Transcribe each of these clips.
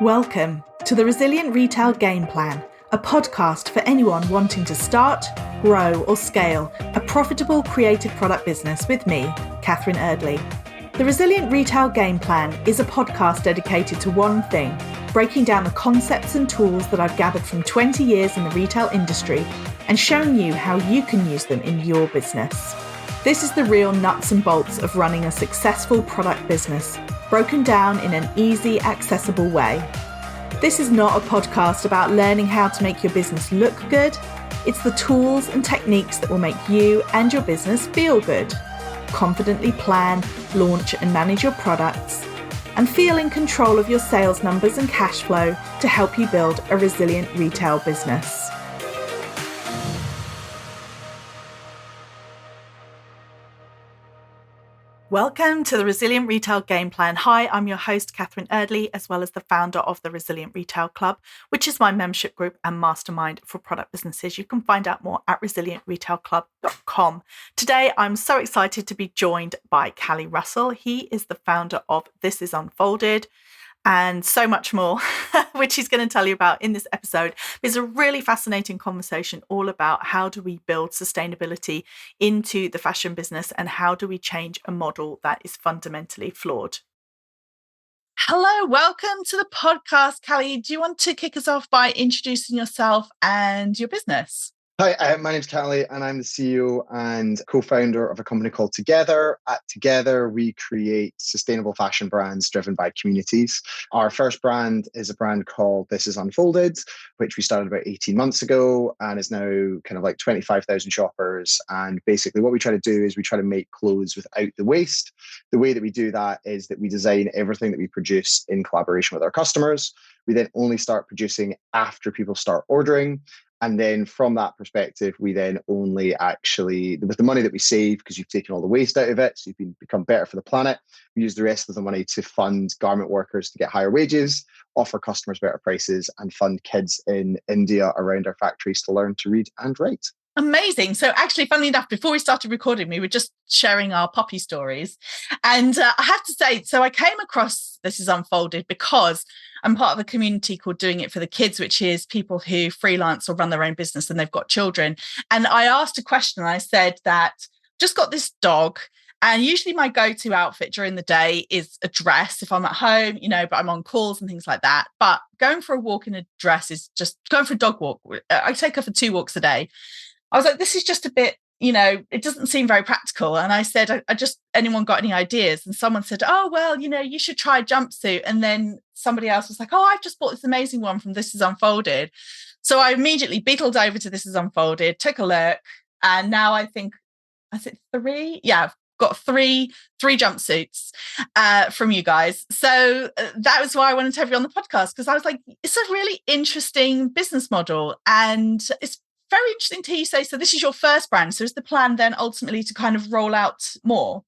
Welcome to the Resilient Retail Game Plan, a podcast for anyone wanting to start, grow or scale a profitable creative product business with me, Catherine Erdley. The Resilient Retail Game Plan is a podcast dedicated to one thing, breaking down the concepts and tools that I've gathered from 20 years in the retail industry and showing you how you can use them in your business. This is the real nuts and bolts of running a successful product business, broken down in an easy, accessible way. This is not a podcast about learning how to make your business look good. It's the tools and techniques that will make you and your business feel good. Confidently plan, launch and manage your products, and feel in control of your sales numbers and cash flow to help you build a resilient retail business. Welcome to the Resilient Retail Game Plan. Hi, I'm your host, Catherine Erdley, as well as the founder of the Resilient Retail Club, which is my membership group and mastermind for product businesses. You can find out more at resilientretailclub.com. Today, I'm so excited to be joined by Callie Russell. He is the founder of This Is Unfolded, and so much more, which he's going to tell you about in this episode. It's a really fascinating conversation all about how do we build sustainability into the fashion business and how do we change a model that is fundamentally flawed. Hello, welcome to the podcast, Callie. Do you want to kick us off by introducing yourself and your business? Hi, my name's Callie and I'm the CEO and co-founder of a company called Together. At Together, we create sustainable fashion brands driven by communities. Our first brand is a brand called This Is Unfolded, which we started about 18 months ago and is now kind of like 25,000 shoppers. And basically what we try to do is we try to make clothes without the waste. The way that we do that is that we design everything that we produce in collaboration with our customers. We then only start producing after people start ordering. And then from that perspective, we then only actually, with the money that we save, because you've taken all the waste out of it, so you've become better for the planet, we use the rest of the money to fund garment workers to get higher wages, offer customers better prices, and fund kids in India around our factories to learn to read and write. Amazing. So actually, funnily enough, before we started recording, we were just sharing our puppy stories. And I have to say, so I came across This Is Unfolded because I'm part of a community called Doing It for the Kids, which is people who freelance or run their own business and they've got children. And I asked a question and I said that just got this dog. And usually my go-to outfit during the day is a dress if I'm at home, but I'm on calls and things like that. But going for a walk in a dress is just going for a dog walk. I take her for 2 walks a day. I was like, this is just a bit, it doesn't seem very practical. And I said, anyone got any ideas? And someone said, oh, well, you should try a jumpsuit. And then somebody else was like, oh, I've just bought this amazing one from This Is Unfolded. So I immediately beetled over to This Is Unfolded, took a look. And now I think 3? Yeah, I've got three jumpsuits from you guys. So that was why I wanted to have you on the podcast, because I was like, it's a really interesting business model. And it's very interesting to hear you say, so this is your first brand. So is the plan then ultimately to kind of roll out more?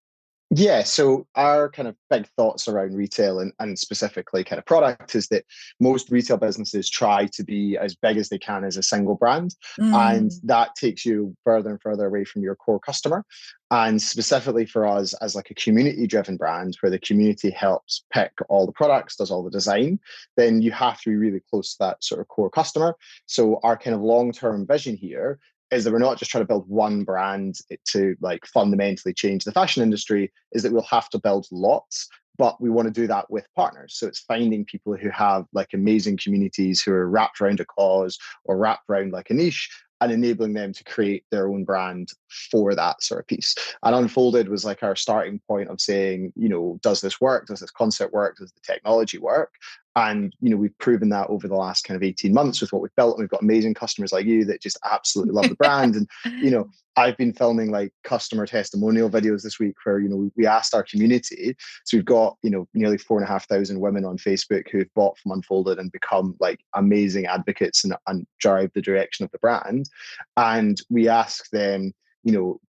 Yeah, so our kind of big thoughts around retail and specifically kind of product is that most retail businesses try to be as big as they can as a single brand. And that takes you further and further away from your core customer. And specifically for us as like a community driven brand where the community helps pick all the products, does all the design, then you have to be really close to that sort of core customer. So our kind of long-term vision here is that we're not just trying to build one brand to like fundamentally change the fashion industry, is that we'll have to build lots, but we want to do that with partners. So it's finding people who have like amazing communities who are wrapped around a cause or wrapped around like a niche and enabling them to create their own brand for that sort of piece. And Unfolded was like our starting point of saying, does this work? Does this concept work? Does the technology work? And, we've proven that over the last kind of 18 months with what we've built. And we've got amazing customers like you that just absolutely love the brand. And, I've been filming like customer testimonial videos this week where, we asked our community. So we've got, nearly 4,500 women on Facebook who have bought from Unfolded and become like amazing advocates and drive the direction of the brand. And we asked them,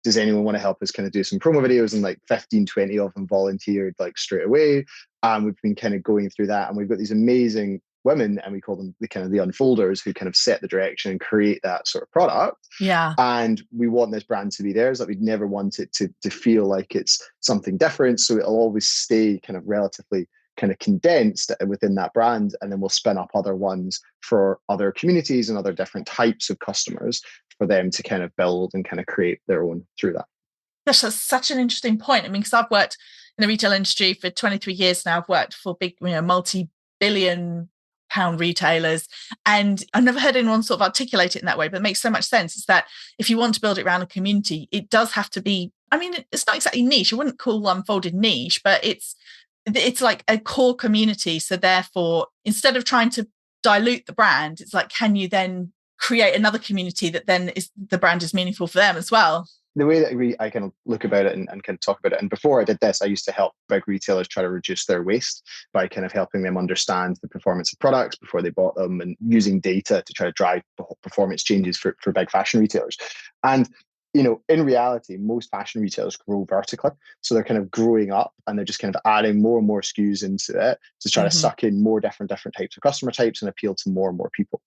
does anyone want to help us kind of do some promo videos? And like 15, 20 of them volunteered like straight away. And we've been kind of going through that. And we've got these amazing women, and we call them the unfolders, who kind of set the direction and create that sort of product. Yeah. And we want this brand to be theirs. Like we'd never want it to feel like it's something different. So it'll always stay kind of relatively kind of condensed within that brand, and then we'll spin up other ones for other communities and other different types of customers for them to kind of build and kind of create their own through that. That's such an interesting point. I mean, because I've worked in the retail industry for 23 years now. I've worked for big, multi-billion pound retailers, and I've never heard anyone sort of articulate it in that way, but it makes so much sense. It's that if you want to build it around a community, it does have to be, I mean, it's not exactly niche. I wouldn't call Unfolded niche, but it's like a core community. So therefore, instead of trying to dilute the brand, it's like, can you then create another community that then is the brand is meaningful for them as well? The way that I kind of look about it and kind of talk about it. And before I did this, I used to help big retailers try to reduce their waste by kind of helping them understand the performance of products before they bought them and using data to try to drive performance changes for big fashion retailers. And in reality, most fashion retailers grow vertically. So they're kind of growing up and they're just kind of adding more and more SKUs into it to try to suck in more different types of customer types and appeal to more and more people.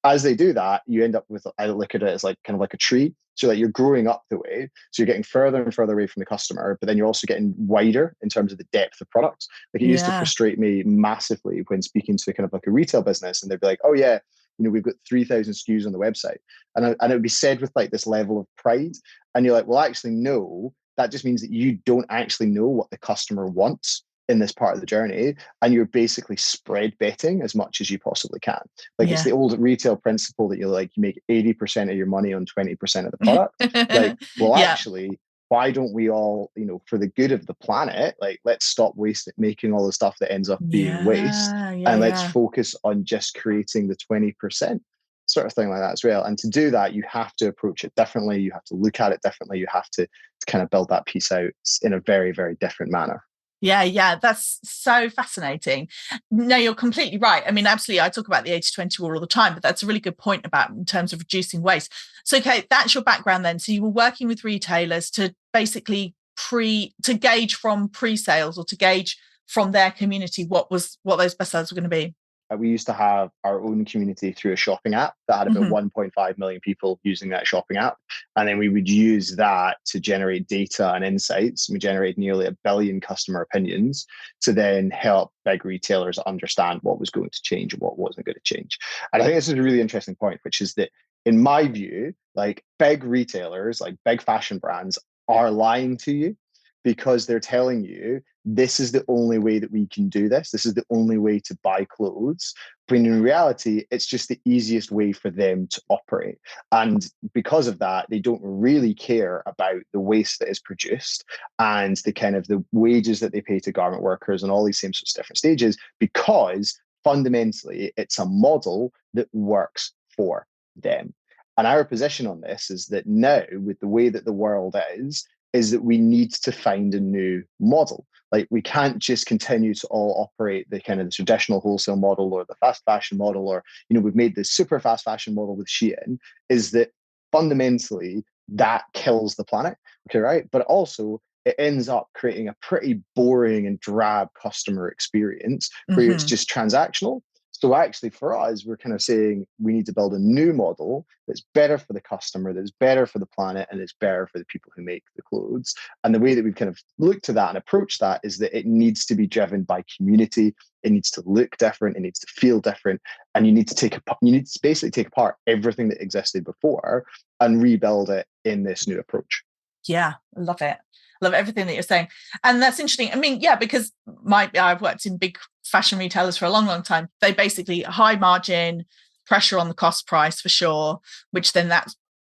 As they do that, you end up with, I look at it as like kind of like a tree. So that you're growing up the way. So you're getting further and further away from the customer, but then you're also getting wider in terms of the depth of products. Like it used to frustrate me massively when speaking to kind of like a retail business, and they'd be like, oh yeah, we've got 3,000 SKUs on the website. And it would be said with like this level of pride. And you're like, well, actually, no, that just means that you don't actually know what the customer wants in this part of the journey, and you're basically spread betting as much as you possibly can. Like it's the old retail principle that you make 80% of your money on 20% of the product. Like, well, actually, why don't we all, for the good of the planet, like let's stop making all the stuff that ends up being waste, and let's focus on just creating the 20%. Sort of thing like that as well. And to do that, you have to approach it differently. You have to look at it differently. You have to kind of build that piece out in a very, very different manner. Yeah, that's so fascinating. No, you're completely right. I mean, absolutely, I talk about the 80-20 rule all the time, but that's a really good point about in terms of reducing waste. So, okay, that's your background then. So you were working with retailers to basically to gauge from pre-sales or to gauge from their community what those bestsellers were going to be. We used to have our own community through a shopping app that had about 1.5 million people using that shopping app. And then we would use that to generate data and insights. We generated nearly 1 billion customer opinions to then help big retailers understand what was going to change and what wasn't going to change. And I think this is a really interesting point, which is that in my view, like big retailers, like big fashion brands are lying to you because they're telling you this is the only way that we can do this. This is the only way to buy clothes. When in reality, it's just the easiest way for them to operate. And because of that, they don't really care about the waste that is produced and the kind of the wages that they pay to garment workers and all these same sorts of different stages, because fundamentally it's a model that works for them. And our position on this is that now, with the way that the world is that we need to find a new model. Like we can't just continue to all operate the kind of the traditional wholesale model or the fast fashion model, or, we've made this super fast fashion model with Shein, is that fundamentally that kills the planet. Okay, right? But also it ends up creating a pretty boring and drab customer experience where it's just transactional. So actually for us, we're kind of saying we need to build a new model that's better for the customer, that's better for the planet, and it's better for the people who make the clothes. And the way that we've kind of looked to that and approached that is that it needs to be driven by community. It needs to look different. It needs to feel different. And you need to basically take apart everything that existed before and rebuild it in this new approach. Yeah, I love it. Love everything that you're saying. And that's interesting. I mean, yeah, because I've worked in big fashion retailers for a long, long time. They basically high margin, pressure on the cost price for sure, which then that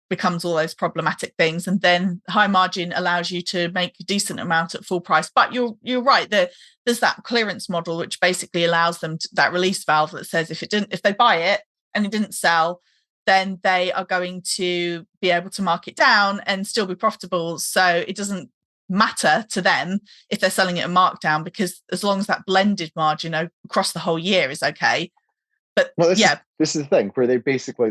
becomes all those problematic things. And then high margin allows you to make a decent amount at full price. But you're right. There's that clearance model, which basically allows them that release valve that says if they buy it and it didn't sell, then they are going to be able to mark it down and still be profitable. So it doesn't matter to them if they're selling it at markdown, because as long as that blended margin across the whole year is okay. But this is the thing where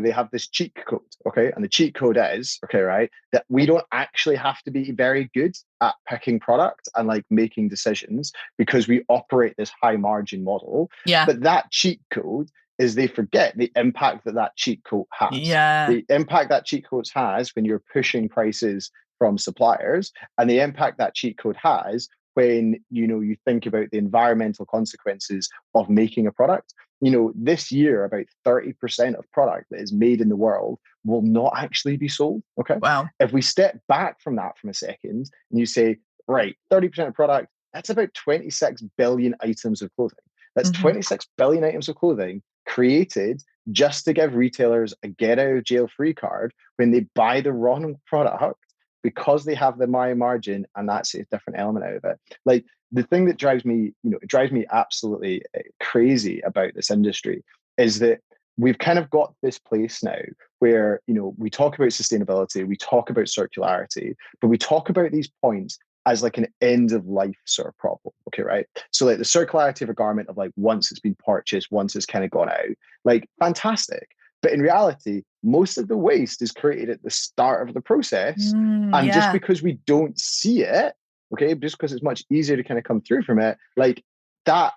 they have this cheat code, okay? And the cheat code is, okay, right, that we don't actually have to be very good at picking product and like making decisions because we operate this high margin model. Yeah. But that cheat code is they forget the impact that cheat code has. Yeah. The impact that cheat code has when you're pushing prices from suppliers, and the impact that cheat code has when, you think about the environmental consequences of making a product. This year, about 30% of product that is made in the world will not actually be sold. Okay. Wow. If we step back from that from a second and you say, right, 30% of product, that's about 26 billion items of clothing. That's 26 billion items of clothing created just to give retailers a get out of jail free card when they buy the wrong product because they have the Maya margin, and that's a different element out of it. Like, the thing that drives me, it drives me absolutely crazy about this industry is that we've kind of got this place now where, we talk about sustainability, we talk about circularity, but we talk about these points as like an end of life sort of problem. Okay, right? So like the circularity of a garment of like once it's been purchased, once it's kind of gone out, like fantastic. But in reality, most of the waste is created at the start of the process. And just because we don't see it, okay, just because it's much easier to kind of come through from it, like that,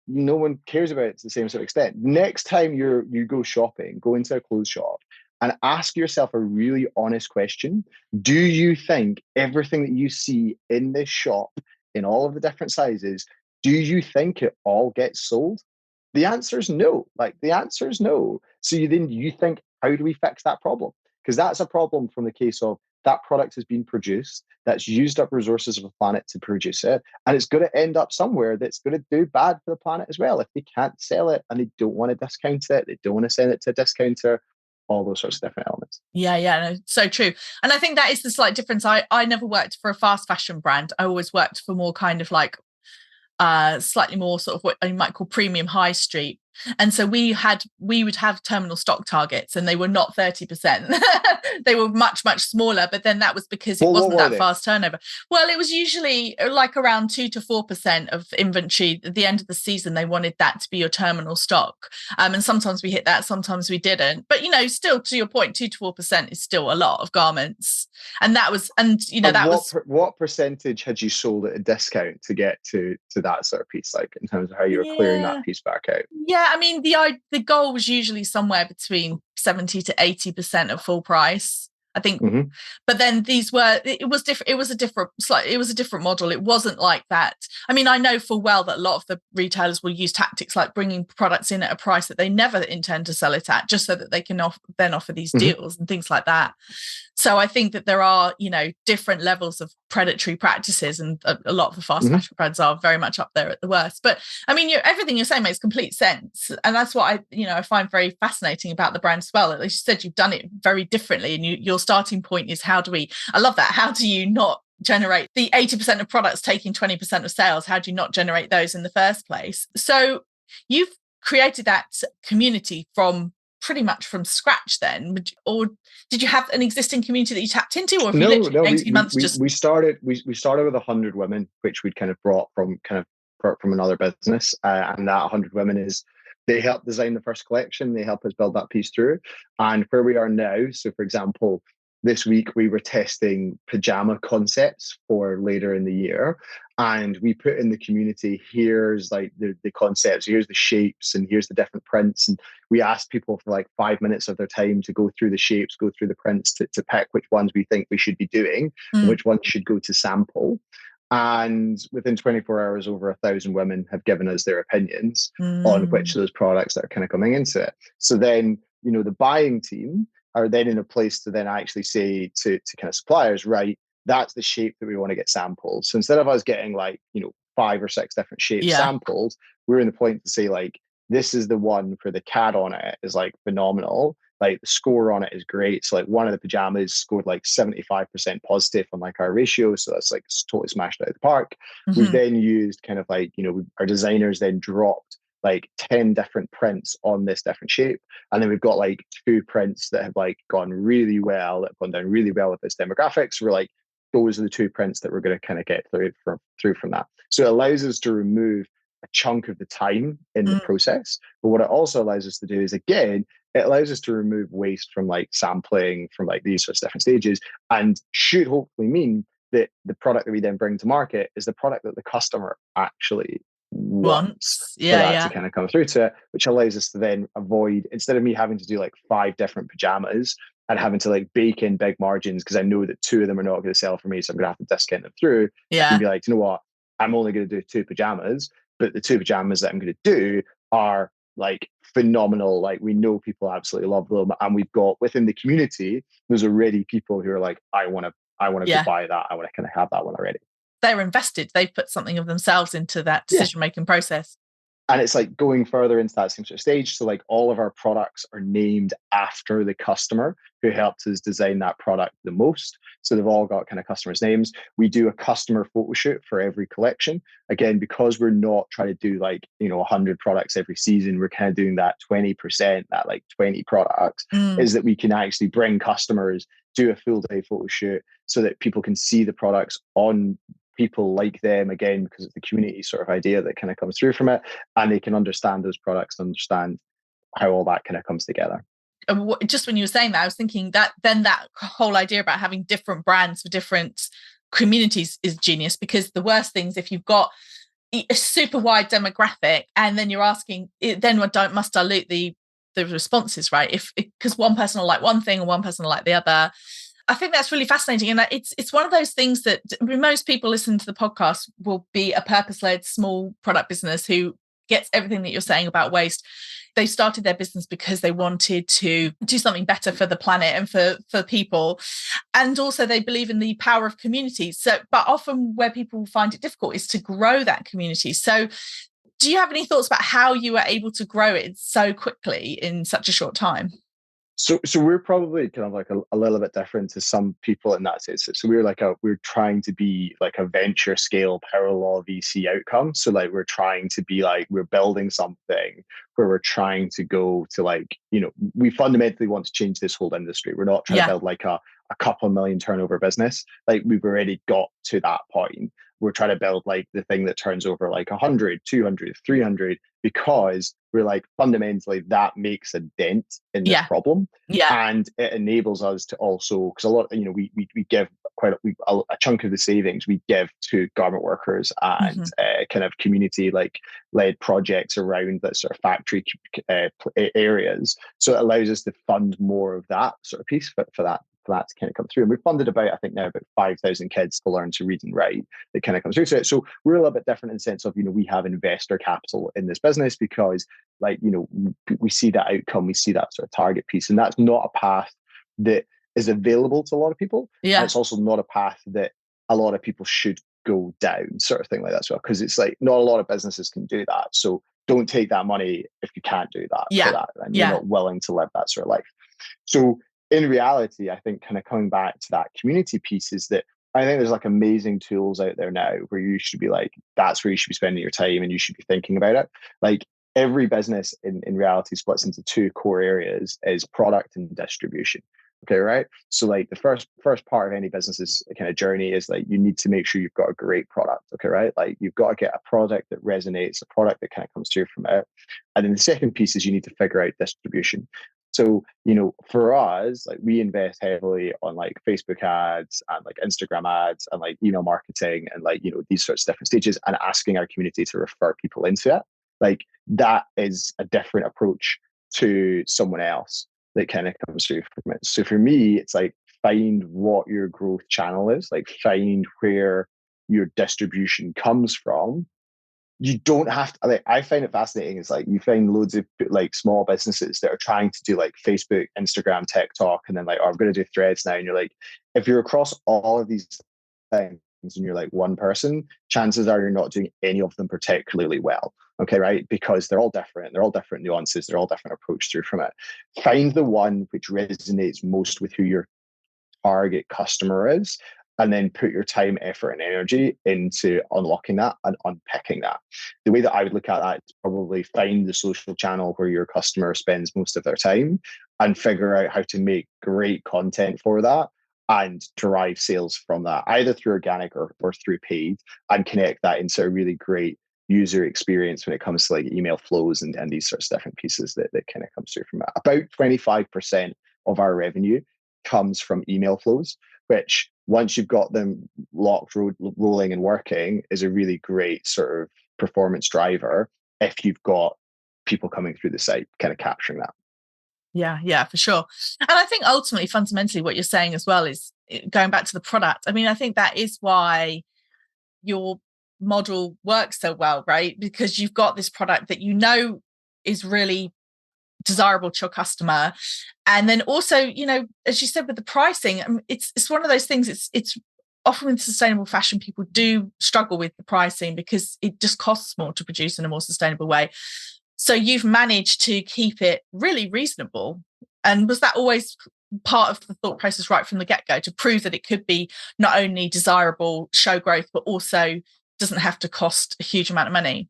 no one cares about it to the same sort of extent. Next time you go shopping, go into a clothes shop and ask yourself a really honest question. Do you think everything that you see in this shop, in all of the different sizes, do you think it all gets sold? The answer is no. Like, the answer is no. So you think, how do we fix that problem? Because that's a problem from the case of that product has been produced, that's used up resources of the planet to produce it, and it's going to end up somewhere that's going to do bad for the planet as well if they can't sell it and they don't want to discount it, they don't want to send it to a discounter, all those sorts of different elements. Yeah, no, so true. And I think that is the slight difference. I never worked for a fast fashion brand. I always worked for more kind of like slightly more sort of what you might call premium high street. And so we would have terminal stock targets, and they were not 30%. They were much, much smaller, but then that was because it wasn't that fast turnover. Well, it was usually like around 2 to 4% of inventory at the end of the season. They wanted that to be your terminal stock. And sometimes we hit that, sometimes we didn't. But, still, to your point, 2 to 4% is still a lot of garments. And that was, what percentage had you sold at a discount to get to that sort of piece, like in terms of how you were clearing that piece back out? Yeah, I mean, the goal was usually somewhere between 70 to 80% of full price, I think. But then it was different. It was a different model. It wasn't like that. I mean, I know full well that a lot of the retailers will use tactics like bringing products in at a price that they never intend to sell it at, just so that they can then offer these deals and things like that. So I think that there are, different levels of predatory practices, and a lot of the fast fashion brands are very much up there at the worst. But I mean, everything you're saying makes complete sense, and that's what I find very fascinating about the brand as well. As you said, you've done it very differently, and your starting point is I love that. How do you not generate the 80% of products taking 20% of sales? How do you not generate those in the first place? So you've created that community pretty much from scratch then, or did you have an existing community that you tapped into, or we started with 100 women, which we'd kind of brought from another business, and that 100 women they helped design the first collection, they help us build that piece through, and where we are now. So for example, this week we were testing pajama concepts for later in the year, and we put in the community, here's like the concepts, here's the shapes, and here's the different prints. And we asked people for like 5 minutes of their time to go through the shapes, go through the prints, to pick which ones we think we should be doing, and which ones should go to sample. And within 24 hours, over 1,000 women have given us their opinions on which of those products that are kind of coming into it. So then, the buying team are then in a place to then actually say to kind of suppliers, right, that's the shape that we want to get sampled. So instead of us getting like, 5 or 6 different shapes sampled, we're in the point to say like, this is the one for the CAD on it is like phenomenal. Like the score on it is great. So like one of the pajamas scored like 75% positive on like our ratio. So that's like totally smashed out of the park. We've then used kind of like, our designers then dropped like 10 different prints on this different shape. And then we've got like 2 prints that have like gone really well, that have gone down really well with this demographic. So we're like, those are the 2 prints that we're going to kind of get through from that. So it allows us to remove a chunk of the time in the process. But what it also allows us to do is, again, it allows us to remove waste from like sampling, from like these sorts of different stages, and should hopefully mean that the product that we then bring to market is the product that the customer actually wants for that to kind of come through to it, which allows us to then avoid, instead of me having to do like 5 different pajamas and having to like bake in big margins because I know that 2 of them are not going to sell for me, so I'm going to have to discount them through. I can be like, you know what? I'm only going to do 2 pajamas, but the 2 pajamas that I'm going to do are like phenomenal. Like we know people absolutely love them. And we've got within the community, there's already people who are like, I want to go buy that. I want to kind of have that one already. They're invested. They've put something of themselves into that Yeah. decision-making process. And it's like going further into that same sort of stage. So like all of our products are named after the customer who helped us design that product the most. So they've all got kind of customers' names. We do a customer photo shoot for every collection. Again, because we're not trying to do like, 100 products every season, we're kind of doing that 20%, that like 20 products, is that we can actually bring customers, do a full day photo shoot so that people can see the products on people like them, again, because it's the community sort of idea that kind of comes through from it, and they can understand those products, understand how all that kind of comes together. Just when you were saying that, I was thinking that then that whole idea about having different brands for different communities is genius, because the worst things, if you've got a super wide demographic and then you're asking, then must dilute the responses, right? If because one person will like one thing and one person will like the other. I think that's really fascinating. And it's one of those things that most people listening to the podcast will be a purpose-led small product business who gets everything that you're saying about waste. They started their business because they wanted to do something better for the planet and for people. And also they believe in the power of communities. So, but often where people find it difficult is to grow that community. So do you have any thoughts about how you were able to grow it so quickly in such a short time? So we're probably kind of like a little bit different to some people in that sense. So we're trying to be like a venture scale power law VC outcome. So like we're trying to be like, we're building something where we're trying to go to like, we fundamentally want to change this whole industry. We're not trying to build like a couple million turnover business. Like we've already got to that point. We're trying to build like the thing that turns over like 100, 200, 300, because we're like fundamentally that makes a dent in this problem. And it enables us to also, because a lot, we give quite a chunk of the savings we give to garment workers and kind of community like led projects around that sort of factory areas. So it allows us to fund more of that sort of piece for that to kind of come through. And we've funded I think now about 5,000 kids to learn to read and write that kind of comes through. So we're a little bit different in the sense of, we have investor capital in this business because like, we see that outcome, we see that sort of target piece. And that's not a path that is available to a lot of people. Yeah. And it's also not a path that a lot of people should go down, sort of thing like that as well. Because it's like not a lot of businesses can do that. So don't take that money if you can't do that for that. And you're not willing to live that sort of life. So in reality, I think kind of coming back to that community piece is that I think there's like amazing tools out there now where you should be like, that's where you should be spending your time and you should be thinking about it. Like every business in reality splits into 2 core areas, is product and distribution. Okay, right? So like the first part of any business's kind of journey is like you need to make sure you've got a great product. Okay, right? Like you've got to get a product that resonates, a product that kind of comes through from it. And then the second piece is you need to figure out distribution. So, for us, like we invest heavily on like Facebook ads and like Instagram ads and like email marketing and like, these sorts of different stages, and asking our community to refer people into it. Like that is a different approach to someone else that kind of comes through from it. So for me, it's like find what your growth channel is, like find where your distribution comes from. You don't have to, like, I find it fascinating. It's like you find loads of like small businesses that are trying to do like Facebook, Instagram, TikTok, and then like, oh, I'm going to do threads now. And you're like, if you're across all of these things and you're like one person, chances are you're not doing any of them particularly well. Okay, right? Because they're all different. They're all different nuances. They're all different approach through from it. Find the one which resonates most with who your target customer is, and then put your time, effort, and energy into unlocking that and unpicking that. The way that I would look at that is probably find the social channel where your customer spends most of their time and figure out how to make great content for that and derive sales from that, either through organic or through paid, and connect that into a really great user experience when it comes to like email flows and these sorts of different pieces that kind of comes through from that. About 25% of our revenue comes from email flows, which once you've got them locked, rolling and working, is a really great sort of performance driver if you've got people coming through the site kind of capturing that. Yeah, for sure. And I think ultimately, fundamentally, what you're saying as well is going back to the product. I mean, I think that is why your model works so well, right? Because you've got this product that you know is really desirable to your customer. And then also, you know, as you said with the pricing, I mean, it's one of those things, it's often with sustainable fashion, people do struggle with the pricing because it just costs more to produce in a more sustainable way. So you've managed to keep it really reasonable. And was that always part of the thought process right from the get-go, to prove that it could be not only desirable, show growth, but also doesn't have to cost a huge amount of money?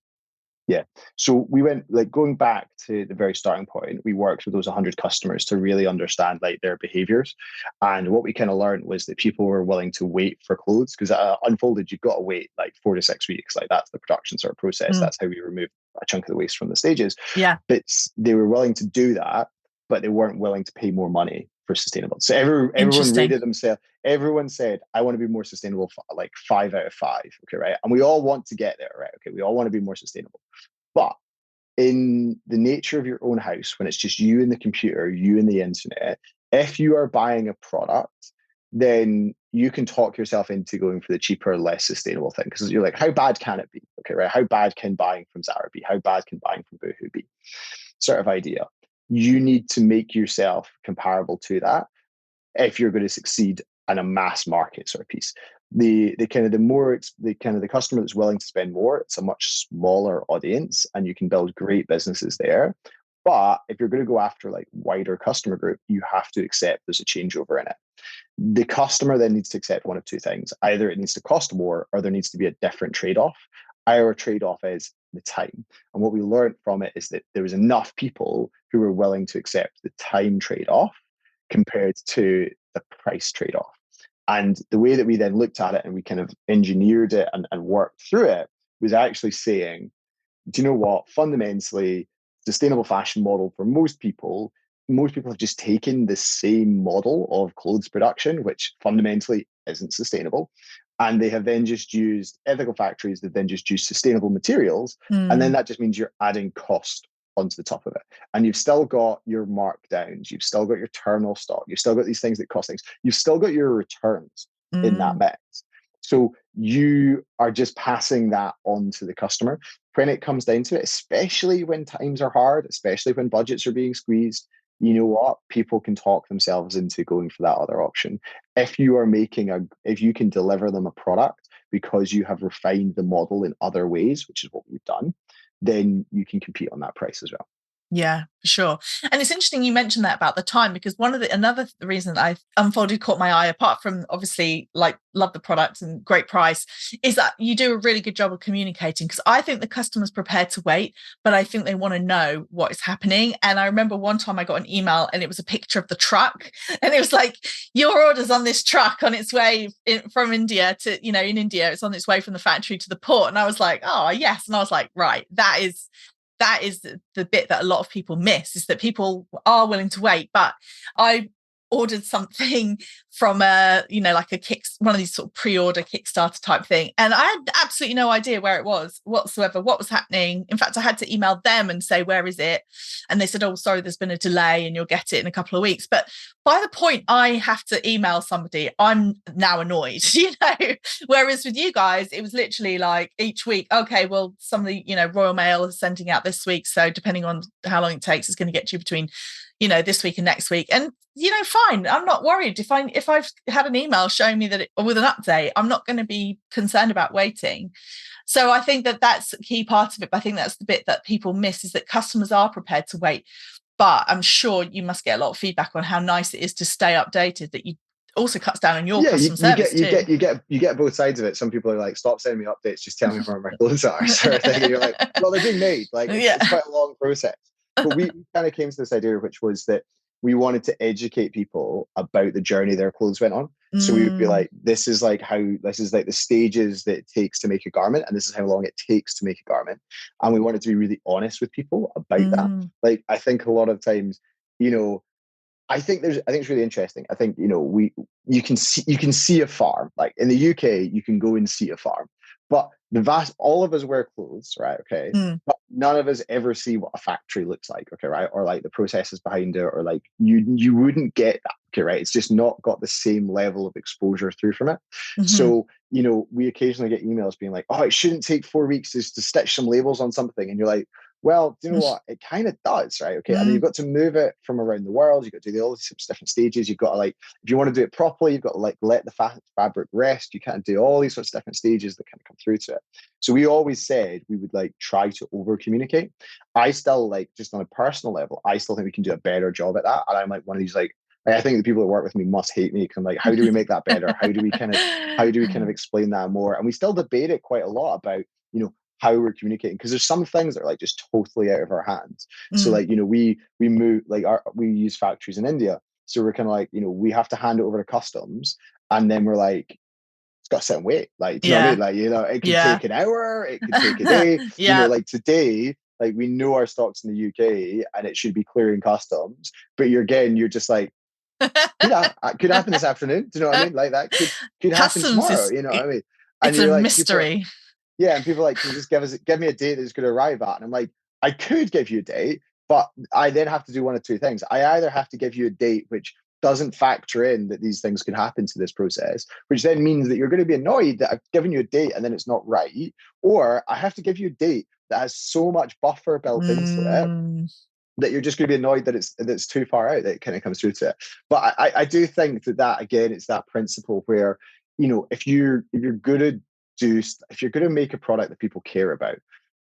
Yeah. So we went, like, going back to the very starting point, we worked with those 100 customers to really understand like their behaviors. And what we kind of learned was that people were willing to wait for clothes, because Unfolded, you've got to wait like 4 to 6 weeks. Like, that's the production sort of process. That's how we remove a chunk of the waste from the stages. Yeah. But they were willing to do that, but they weren't willing to pay more money for sustainable. So everyone rated themselves. Everyone said, I want to be more sustainable, like 5 out of 5. Okay, right. And we all want to get there, right? Okay, we all want to be more sustainable. But in the nature of your own house, when it's just you and the computer, you and the internet, if you are buying a product, then you can talk yourself into going for the cheaper, less sustainable thing. Because you're like, how bad can it be? Okay, right. How bad can buying from Zara be? How bad can buying from Boohoo be? Sort of idea. You need to make yourself comparable to that if you're going to succeed in a mass market sort of piece. The customer that's willing to spend more, it's a much smaller audience, and you can build great businesses there. But if you're going to go after like wider customer group, you have to accept there's a changeover in it. The customer then needs to accept one of two things: either it needs to cost more, or there needs to be a different trade-off. Our trade-off is the time. And what we learned from it is that there was enough people who were willing to accept the time trade-off compared to the price trade-off. And the way that we then looked at it and we kind of engineered it and worked through it was actually saying, do you know what? Fundamentally, sustainable fashion model for most people have just taken the same model of clothes production, which fundamentally isn't sustainable. And they have then just used ethical factories that then just use sustainable materials. And then that just means you're adding cost onto the top of it. And you've still got your markdowns, you've still got your terminal stock, you've still got these things that cost things, you've still got your returns in that mix. So you are just passing that on to the customer. When it comes down to it, especially when times are hard, especially when budgets are being squeezed, you know what? People can talk themselves into going for that other option. If you can deliver them a product because you have refined the model in other ways, which is what we've done, then you can compete on that price as well. Yeah, for sure. And it's interesting you mentioned that about the time, because another reason that I Unfolded caught my eye, apart from obviously like love the product and great price, is that you do a really good job of communicating. Because I think the customer's prepared to wait, but I think they want to know what is happening. And I remember one time I got an email and it was a picture of the truck, and it was like, your order's on this truck on its way from India to, you know, in India, it's on its way from the factory to the port. And I was like, oh yes. And I was like, right, that is the bit that a lot of people miss, is that people are willing to wait. But I ordered something from one of these sort of pre-order Kickstarter type thing, and I had absolutely no idea where it was whatsoever, what was happening. In fact, I had to email them and say, where is it? And they said, oh, sorry, there's been a delay and you'll get it in a couple of weeks. But by the point I have to email somebody, I'm now annoyed, you know. Whereas with you guys, it was literally like each week, okay, well, some of the, you know, Royal Mail is sending out this week, so depending on how long it takes, it's going to get you between, you know, this week and next week. And, you know, fine, I'm not worried. If I've had an email showing me that with an update, I'm not going to be concerned about waiting. So I think that that's a key part of it. But I think that's the bit that people miss, is that customers are prepared to wait. But I'm sure you must get a lot of feedback on how nice it is to stay updated, that you also cuts down on your customer service too. You get both sides of it. Some people are like, stop sending me updates, just tell me where my clothes are, sort of thing. And you're like, well, they're being made. Like, it's quite a long process. But we kind of came to this idea, which was that we wanted to educate people about the journey their clothes went on. So we would be like, this is like the stages that it takes to make a garment, and this is how long it takes to make a garment. And we wanted to be really honest with people about that. Like, I think a lot of times, you know, I think it's really interesting. I think, you know, you can see a farm. Like in the UK, you can go and see a farm. But all of us wear clothes, right? Okay. But none of us ever see what a factory looks like, okay, right? Or like the processes behind it, or like you wouldn't get that, okay, right? It's just not got the same level of exposure through from it. So, we occasionally get emails being like, oh, it shouldn't take 4 weeks to stitch some labels on something. And you're like, well, do you know what? It kind of does, right? Okay. And then you've got to move it from around the world. You've got to do all these different stages. You've got to, like, if you want to do it properly, you've got to like let the fabric rest. You can't do all these sorts of different stages that kind of come through to it. So we always said we would like try to over communicate. I still, like, just on a personal level, I still think we can do a better job at that. And I'm like one of these, like I think the people that work with me must hate me, because I'm like, how do we make that better? How do we kind of explain that more? And we still debate it quite a lot about, how we're communicating, because there's some things that are like just totally out of our hands. So like, we move, like, we use factories in India. So we're kind of like, we have to hand it over to customs, and then we're like, it's got to sit and wait. Like, do you know what I mean? Like, it could take an hour, it could take a day. Like today, like, we know our stocks in the UK and it should be clearing customs, but you're just like, could happen this afternoon. Do you know what I mean? Like, that could happen tomorrow. You know what I mean? And it's a like, mystery. And people are like, can you just give me a date that it's going to arrive at? And I'm like, I could give you a date, but I then have to do one of two things. I either have to give you a date which doesn't factor in that these things could happen to this process, which then means that you're going to be annoyed that I've given you a date and then it's not right, or I have to give you a date that has so much buffer built into it that you're just going to be annoyed that it's too far out, that it kind of comes through to it. But I do think that again, it's that principle where, if you're going to make a product that people care about,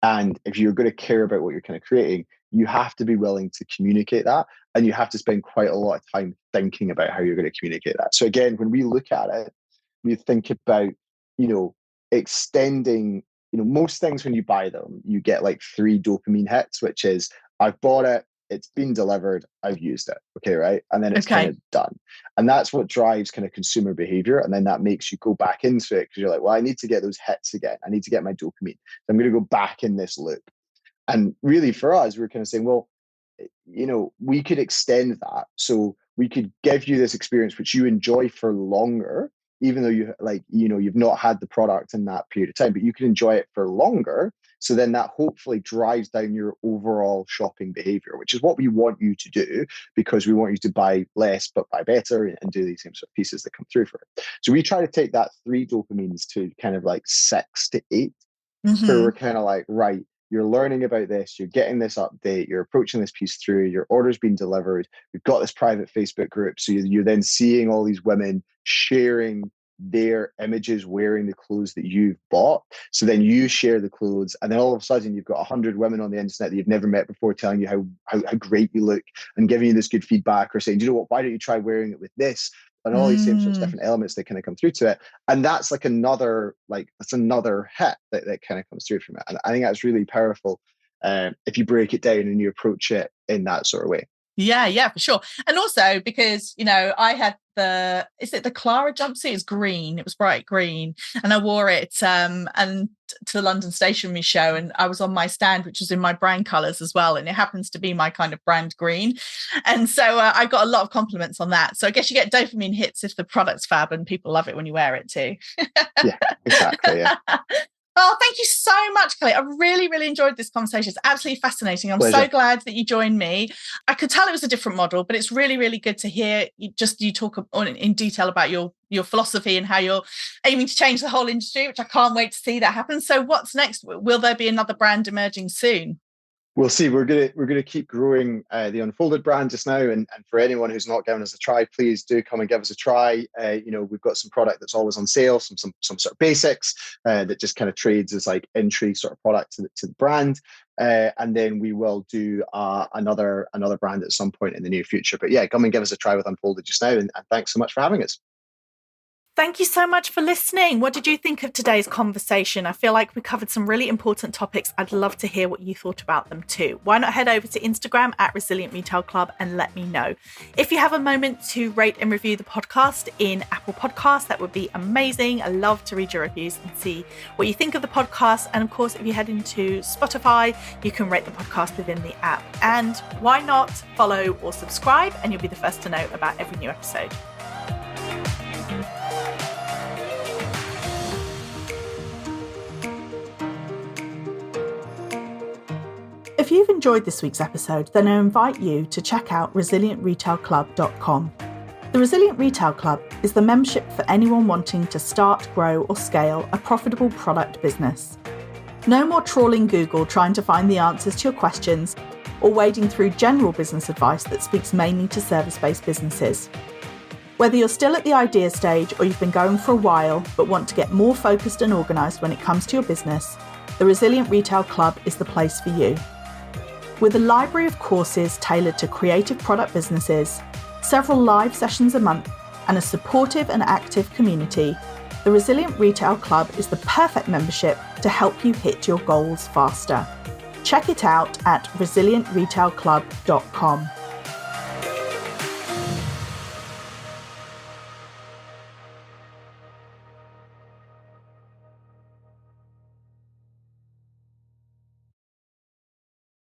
and if you're going to care about what you're kind of creating, you have to be willing to communicate that, and you have to spend quite a lot of time thinking about how you're going to communicate that. So again, when we look at it, we think about, extending, most things when you buy them, you get like 3 dopamine hits, which is, I've bought it, it's been delivered, I've used it. Okay, right? And then it's kind of done. And that's what drives kind of consumer behavior. And then that makes you go back into it, because you're like, well, I need to get those hits again. I need to get my dopamine. So I'm going to go back in this loop. And really for us, we're kind of saying, well, we could extend that. So we could give you this experience which you enjoy for longer, even though you've not had the product in that period of time, but you can enjoy it for longer. So then that hopefully drives down your overall shopping behavior, which is what we want you to do, because we want you to buy less but buy better, and do these same sort of pieces that come through for it. So we try to take that 3 dopamines to kind of like 6 to 8, where we're kind of like, right, you're learning about this, you're getting this update, you're approaching this piece through, your order's been delivered, we've got this private Facebook group. So you're then seeing all these women sharing their images wearing the clothes that you've bought. So then you share the clothes, and then all of a sudden you've got 100 women on the internet that you've never met before telling you how great you look, and giving you this good feedback, or saying, do you know what, why don't you try wearing it with this? And all these same sorts of different elements that kind of come through to it. And that's like another hit that kind of comes through from it. And I think that's really powerful if you break it down and you approach it in that sort of way. Yeah, for sure. And also because, I had is it the Clara jumpsuit? It's green. It was bright green. And I wore it and to the London Stationery Show, and I was on my stand, which was in my brand colours as well. And it happens to be my kind of brand green. And so I got a lot of compliments on that. So I guess you get dopamine hits if the product's fab, and people love it when you wear it too. Yeah, exactly. Yeah. Oh, thank you so much, Kelly. I really, really enjoyed this conversation. It's absolutely fascinating. I'm Pleasure. so glad that you joined me. I could tell it was a different model, but it's really, really good to hear you talk in detail about your philosophy and how you're aiming to change the whole industry, which I can't wait to see that happen. So what's next? Will there be another brand emerging soon? We'll see. We're gonna keep growing the Unfolded brand just now, and for anyone who's not given us a try, please do come and give us a try. We've got some product that's always on sale, some sort of basics that just kind of trades as like entry sort of product to the brand, and then we will do another brand at some point in the near future. But yeah, come and give us a try with Unfolded just now, and thanks so much for having us. Thank you so much for listening. What did you think of today's conversation? I feel like we covered some really important topics. I'd love to hear what you thought about them too. Why not head over to Instagram at Resilient Retail Club and let me know. If you have a moment to rate and review the podcast in Apple Podcasts, that would be amazing. I love to read your reviews and see what you think of the podcast. And of course, if you head into Spotify, you can rate the podcast within the app. And why not follow or subscribe, and you'll be the first to know about every new episode. if you've enjoyed this week's episode, then I invite you to check out resilientretailclub.com. The Resilient Retail Club is the membership for anyone wanting to start, grow or scale a profitable product business. No more trawling Google trying to find the answers to your questions or wading through general business advice that speaks mainly to service-based businesses. Whether you're still at the idea stage or you've been going for a while but want to get more focused and organised when it comes to your business, the Resilient Retail Club is the place for you. With a library of courses tailored to creative product businesses, several live sessions a month, and a supportive and active community, the Resilient Retail Club is the perfect membership to help you hit your goals faster. Check it out at resilientretailclub.com.